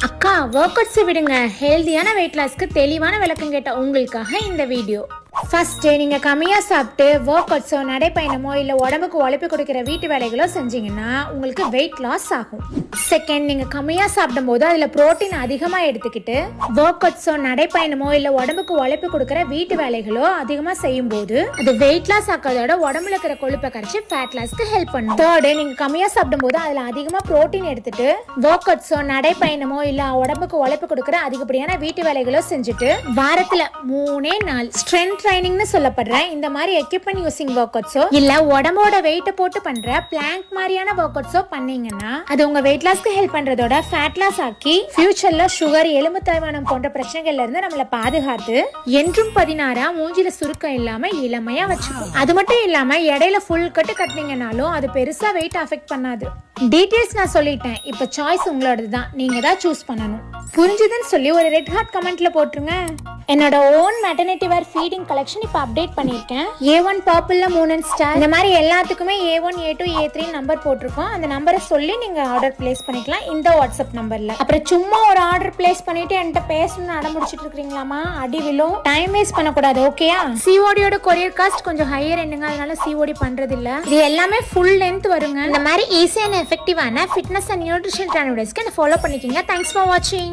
அக்கா work outs விடுங்க, ஹெல்தியான வெயிட் லாஸ்க்கு தெளிவான விளக்கம் கேட்ட உங்களுக்காக இந்த வீடியோ. ஃபர்ஸ்ட், நீங்க கம்மியா சாப்பிட்டு ஒர்க் அவுட்ஸோ நடைப்பயணமோ இல்ல உடம்புக்கு உழைப்பு கொடுக்கிற வீட்டு வேலைகளோ செஞ்சீங்கன்னா உங்களுக்கு வெயிட் லாஸ் ஆகும். செகண்ட், நீங்க கம்மியா சாப்பிடும் போது அதுல புரோட்டீன் அதிகமா எடுத்துக்கிட்டு ஒர்க் அவுட்ஸோ நடைப்பயணமோ இல்ல உடம்புக்கு உழைப்பு கொடுக்கிற வீட்டு வேலைகளோ அதிகமா செய்யும் போது அது வெயிட் லாஸ் ஆக்கிறதோட உடம்புல இருக்கிற கொழுப்பை கரைச்சி ஃபேட் லாஸ்க்கு ஹெல்ப் பண்ணும். தேர்டு, நீங்க கம்மியா சாப்பிடும் போது அதுல அதிகமா புரோட்டீன் எடுத்துட்டு ஒர்க் அவுட்ஸோ நடைப்பயணமோ இல்ல உடம்புக்கு உழைப்பு கொடுக்கிற அதிகப்படியான வீட்டு வேலைகளோ செஞ்சுட்டு வாரத்துல 3 நாள் ஸ்ட்ரென்த் ட்ரைனிங்னு சொல்லப்படுற இந்த மாதிரி எக்யூப்மென்ட் யூசிங் ஒர்க் அவுட்ஸோ இல்ல உடம்போட வெயிட்ட போட்டு பண்ற பிளாங்க் மாதிரியான ஒர்க் அவுட்ஸோ பண்ணீங்கன்னா அது உங்க வெயிட் லாஸ்க்கு ஹெல்ப் பண்றதோட ஃபேட் லாஸ் ஆக்கி ஃபியூச்சர்ல சுகர், எலும்பு தேய்மானம் போன்ற பிரச்சனைகள்ல இருந்து நம்மள பாதுகாத்து என்றும் 16 மூஞ்சில சுருக்கம் இல்லாம இளமையா வச்சுக்கும். அது மட்டும் இல்லாம இடையில ஃபுல் கட்டு கட்டினீங்கனாலும் அது பெருசா வெயிட் அஃபெக்ட் பண்ணாது. டீடைல்ஸ் நான் சொல்லிட்டேன், இப்ப சாய்ஸ் உங்களோடது தான், நீங்க தான் சூஸ் பண்ணணும். புரிஞ்சுதுன்னு சொல்லி ஒரு ரெட் ஹார்ட் கமெண்ட்ல போட்டுருங்க. என்னோட ஓன் மெட்டர்னிட்டி வேர் ஃபீடிங் கலெக்ஷன் இப்ப அப்டேட் பண்ணிருக்கேன். A1 பர்பிள்ல 3 ஸ்டார், இந்த மாதிரி எல்லாத்துக்குமே A1, A2, A3 நம்பர் போட்டிருக்கோம். அந்த நம்பரை சொல்லி நீங்க ஆர்டர் பிளேஸ் பண்ணிக்கலாம் இந்த வாட்ஸ்அப் நம்பர்ல. அப்புறம் சும்மா ஒரு ஆர்டர் பிளேஸ் பண்ணிட்டு என்கிட்ட பேசணும்னு அடம்பிடிச்சிட்டு இருக்கீங்களாமா, அடி விழும். டைம் வேஸ்ட் பண்ணக்கூடாது, ஓகேயா? சிஓடியோட கொரியர் காஸ்ட் கொஞ்சம் ஹையர் என்னங்க, அதனால சிஓடி பண்றது இல்ல. இது எல்லாமே ஃபுல் லென்த் வருங்க. இந்த மாதிரி ஈஸியான எஃபெக்டிவான ஃபிட்னஸ் அண்ட் நியூட்ரிஷன் ட்ரைனிங்ஸ்க்கு என்ன ஃபாலோ பண்ணிக்கங்க. தேங்க்ஸ் ஃபார் வாட்சிங்.